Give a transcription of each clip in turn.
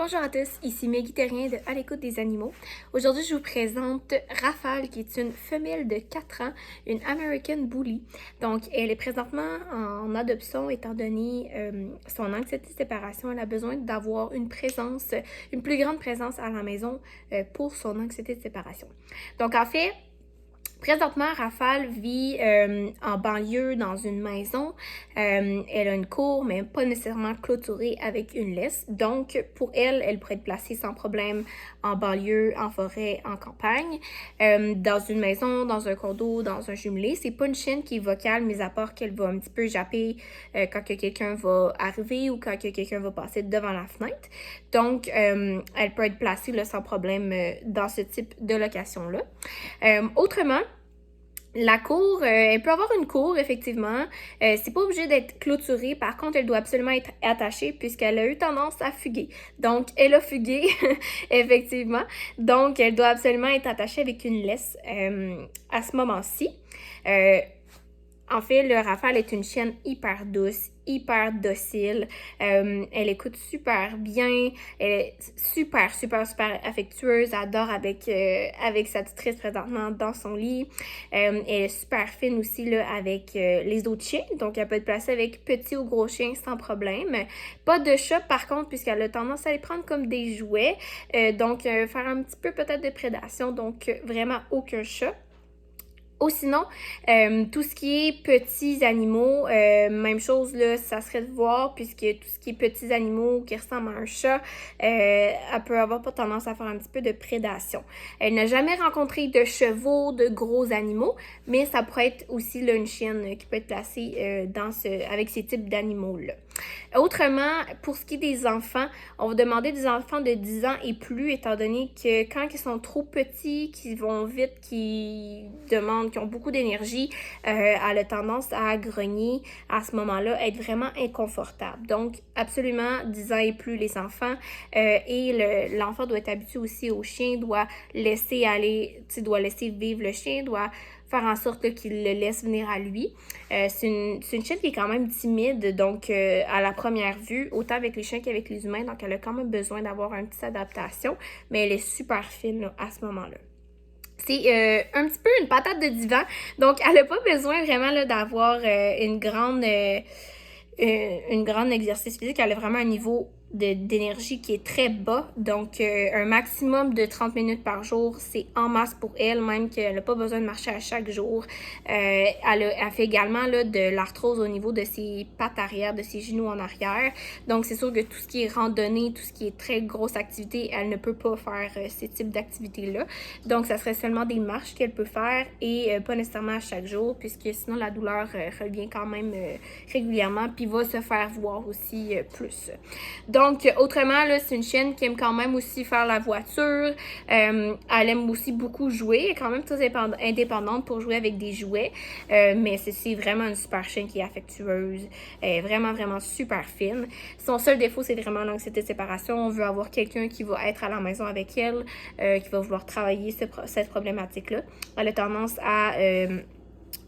Bonjour à tous, ici Meggy Terrien de À l'écoute des animaux. Aujourd'hui, je vous présente Rafale, qui est une femelle de 4 ans, une American Bully. Donc, elle est présentement en adoption étant donné son anxiété de séparation. Elle a besoin d'avoir une plus grande présence à la maison pour son anxiété de séparation. Donc, en fait, présentement, Rafale vit en banlieue dans une maison. Elle a une cour, mais pas nécessairement clôturée avec une laisse. Donc, pour elle, elle pourrait être placée sans problème en banlieue, en forêt, en campagne, dans une maison, dans un condo, dans un jumelé. C'est pas une chienne qui est vocale, mis à part qu'elle va un petit peu japper quand que quelqu'un va arriver ou quand que quelqu'un va passer devant la fenêtre. Donc, elle peut être placée là, sans problème dans ce type de location-là. Autrement, la cour, elle peut avoir une cour, effectivement. C'est pas obligé d'être clôturé. Par contre, elle doit absolument être attachée puisqu'elle a eu tendance à fuguer. Donc, elle a fugué, effectivement. Donc, elle doit absolument être attachée avec une laisse à ce moment-ci. En fait, le Rafale est une chienne hyper douce, hyper docile. Elle écoute super bien. Elle est super affectueuse. Elle adore avec sa tutrice présentement dans son lit. Elle est super fine aussi là, avec les autres chiens. Donc, elle peut être placée avec petit ou gros chien sans problème. Pas de chat, par contre, puisqu'elle a tendance à les prendre comme des jouets. Donc, faire un petit peu peut-être de prédation. Donc, vraiment aucun chat. Ou sinon, tout ce qui est petits animaux, même chose là, ça serait de voir, puisque tout ce qui est petits animaux qui ressemblent à un chat, elle peut avoir pas tendance à faire un petit peu de prédation. Elle n'a jamais rencontré de chevaux, de gros animaux, mais ça pourrait être aussi là, une chienne qui peut être placée avec ces types d'animaux-là. Autrement, pour ce qui est des enfants, on va demander des enfants de 10 ans et plus, étant donné que quand ils sont trop petits, qu'ils vont vite, qui ont beaucoup d'énergie, elle a tendance à grogner à ce moment-là, être vraiment inconfortable. Donc, absolument 10 ans et plus les enfants. Et l'enfant doit être habitué aussi au chien, doit laisser aller, doit laisser vivre le chien, doit faire en sorte qu'il le laisse venir à lui. C'est une chienne qui est quand même timide, donc à la première vue, autant avec les chiens qu'avec les humains, donc elle a quand même besoin d'avoir une petite adaptation, mais elle est super fine là, à ce moment-là. C'est un petit peu une patate de divan, donc elle n'a pas besoin vraiment là, d'avoir une grande exercice physique. Elle a vraiment un niveau d'énergie qui est très bas, donc un maximum de 30 minutes par jour, c'est en masse pour elle, même qu'elle n'a pas besoin de marcher à chaque jour. Elle fait également là, de l'arthrose au niveau de ses pattes arrière, de ses genoux en arrière, donc c'est sûr que tout ce qui est randonnée, tout ce qui est très grosse activité, elle ne peut pas faire ces types d'activités-là, donc ça serait seulement des marches qu'elle peut faire et pas nécessairement à chaque jour, puisque sinon la douleur revient quand même régulièrement, puis va se faire voir aussi plus. Donc, autrement, là, c'est une chienne qui aime quand même aussi faire la voiture. Elle aime aussi beaucoup jouer. Elle est quand même très indépendante pour jouer avec des jouets. Mais c'est vraiment une super chienne qui est affectueuse. Elle est vraiment, vraiment super fine. Son seul défaut, c'est vraiment l'anxiété de séparation. On veut avoir quelqu'un qui va être à la maison avec elle, qui va vouloir travailler cette problématique-là. Elle a tendance à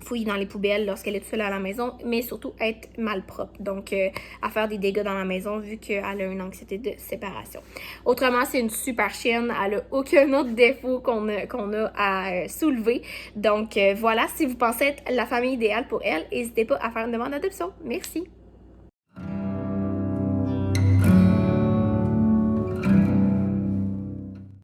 fouiller dans les poubelles lorsqu'elle est toute seule à la maison, mais surtout être malpropre, donc à faire des dégâts dans la maison vu qu'elle a une anxiété de séparation. Autrement, c'est une super chienne, elle n'a aucun autre défaut qu'on a à soulever. Donc voilà, si vous pensez être la famille idéale pour elle, n'hésitez pas à faire une demande d'adoption. Merci!